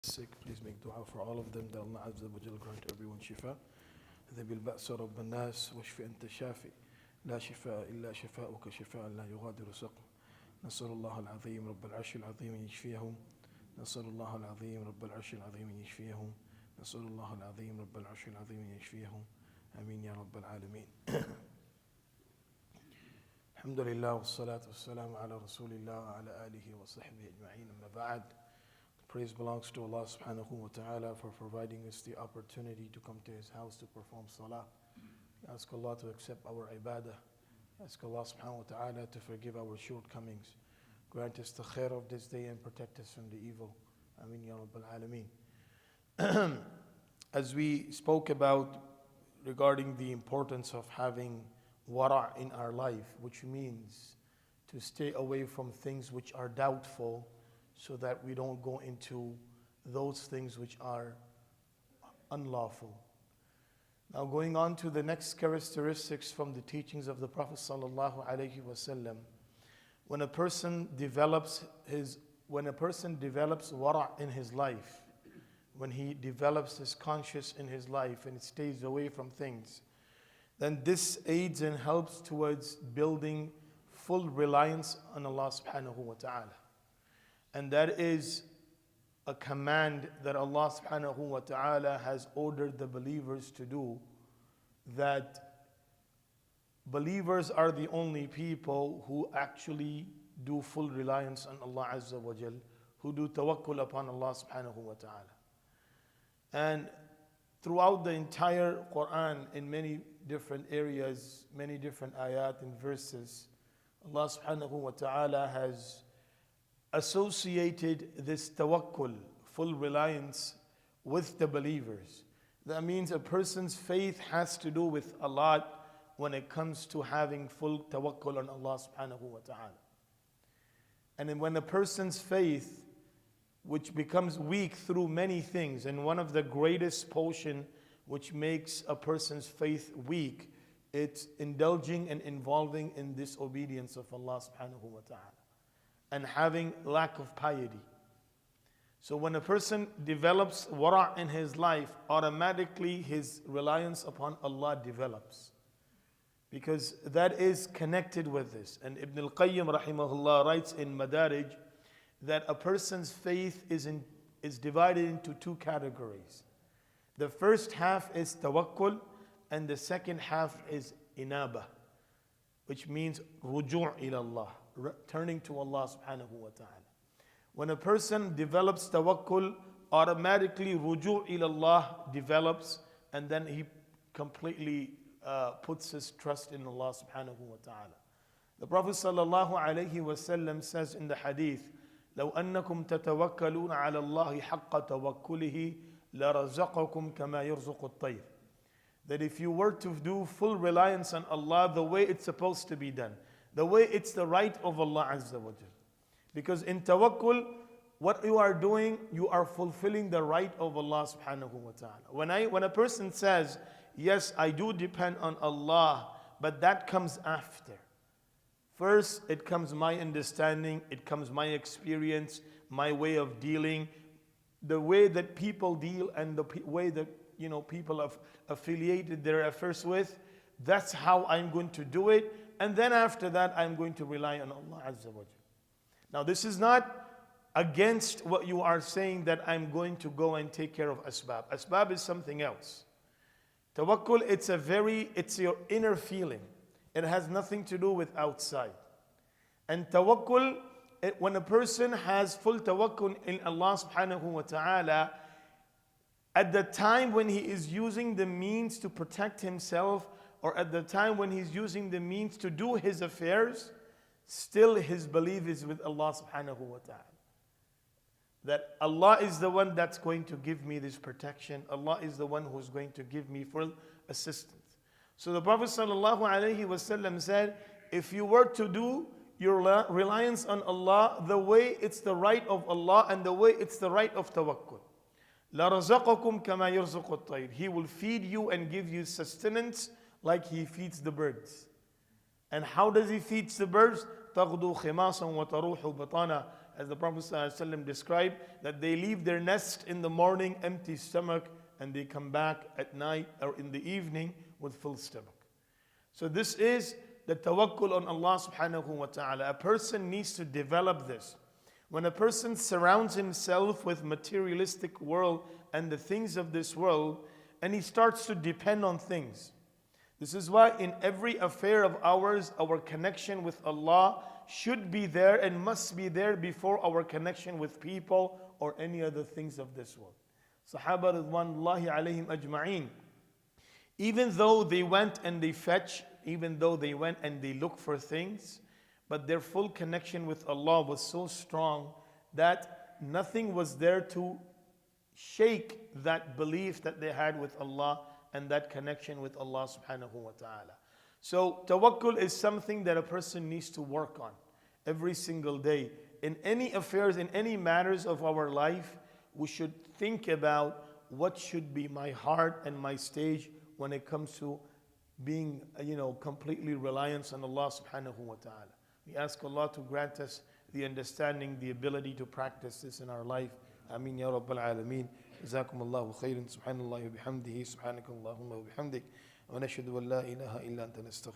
sick, please make dua for all of them that Allah Azza wa Jal grant everyone shifa. ذهب البأس رب الناس واشف أنت الشافي لا شفاء إلا شفاؤك شفاء لا يغادر سقما. نسأل الله العظيم رب العرش العظيم أن يشفيهم. نسأل الله العظيم رب العرش العظيم أن يشفيهم. نسأل الله العظيم رب العرش العظيم أن يشفيهم. آمين يا رب العالمين. الحمد لله والصلاة والسلام على رسول الله وعلى آله وصحبه أجمعين. أما بعد. Praise belongs to Allah subhanahu wa ta'ala for providing us the opportunity to come to His house to perform salah. We ask Allah to accept our ibadah. We ask Allah subhanahu wa ta'ala to forgive our shortcomings. Grant us the khair of this day and protect us from the evil. Ameen ya Rabbal Alameen. As we spoke about regarding the importance of having wara' in our life, which means to stay away from things which are doubtful, so that we don't go into those things which are unlawful. Now going on to the next characteristics from the teachings of the Prophet sallallahu alaihi wasallam, when a person develops wara' in his life, when he develops his conscience in his life and stays away from things, then this aids and helps towards building full reliance on Allah subhanahu wa ta'ala. And that is a command that Allah subhanahu wa ta'ala has ordered the believers to do, that believers are the only people who actually do full reliance on Allah Azza wa Jal, who do tawakkul upon Allah subhanahu wa ta'ala. And throughout the entire Quran, in many different areas, many different ayat and verses, Allah subhanahu wa ta'ala has associated this tawakkul, full reliance, with the believers. That means a person's faith has to do with a lot when it comes to having full tawakkul on Allah subhanahu wa ta'ala. And then when a person's faith, which becomes weak through many things, and one of the greatest portion which makes a person's faith weak, it's indulging and involving in disobedience of Allah subhanahu wa ta'ala, and having lack of piety. So when a person develops wara' in his life, automatically his reliance upon Allah develops, because that is connected with this. And Ibn al-Qayyim rahimahullah writes in Madarij that a person's faith is divided into two categories. The first half is tawakkul, and the second half is inaba, which means ruju' ila Allah, turning to Allah subhanahu wa ta'ala. When a person develops tawakkul, automatically ruju' ila Allah develops, and then he completely puts his trust in Allah subhanahu wa ta'ala. The Prophet sallallahu alayhi wa sallam says in the hadith, لو أنكم تتوكلون على الله حق توكله لرزقكم كما يرزق الطير. That if you were to do full reliance on Allah the way it's supposed to be done, the way it's the right of Allah Azza wa Jal. Because in tawakkul, what you are doing, you are fulfilling the right of Allah subhanahu wa ta'ala. When a person says, yes, I do depend on Allah, but that comes after. First, it comes my understanding, it comes my experience, my way of dealing, the way that people deal, and the way that people have affiliated their affairs with. That's how I'm going to do it. And then after that, I'm going to rely on Allah Azza wa Jal. Now, this is not against what you are saying that I'm going to go and take care of asbab. Asbab is something else. Tawakkul, it's your inner feeling. It has nothing to do with outside. And tawakkul, when a person has full tawakkul in Allah subhanahu wa ta'ala, at the time when he is using the means to protect himself, or at the time when he's using the means to do his affairs, still his belief is with Allah subhanahu wa ta'ala. That Allah is the one that's going to give me this protection. Allah is the one who's going to give me full assistance. So the Prophet sallallahu alaihi wasallam said, if you were to do your reliance on Allah the way it's the right of Allah and the way it's the right of tawakkul, لَرَزَقَكُمْ كَمَا يَرْزُقُ الطَّيْرِ. He will feed you and give you sustenance like He feeds the birds. And how does He feed the birds? تَغْدُو خِمَاسًا وَتَرُوحُ بَطَانًا. as the Prophet ﷺ described, that they leave their nest in the morning empty stomach and they come back at night or in the evening with full stomach. So this is the tawakkul on Allah subhanahu wa ta'ala. A person needs to develop this. When a person surrounds himself with materialistic world and the things of this world, and he starts to depend on things. This is why in every affair of ours, our connection with Allah should be there and must be there before our connection with people or any other things of this world. Sahaba ridwanullahi alayhim ajma'een, even though they went and they fetch, even though they went and they look for things, but their full connection with Allah was so strong that nothing was there to shake that belief that they had with Allah and that connection with Allah subhanahu wa ta'ala. So tawakkul is something that a person needs to work on every single day. In any affairs, in any matters of our life, we should think about what should be my heart and my stage when it comes to being, completely reliant on Allah subhanahu wa ta'ala. We ask Allah to grant us the understanding, the ability to practice this in our life. Ameen ya Rabbal Alameen. جزاكم الله خيرا سبحان الله وبحمده سبحانك اللهم وبحمدك ونشهد أن لا إله إلا أنت نستغفرك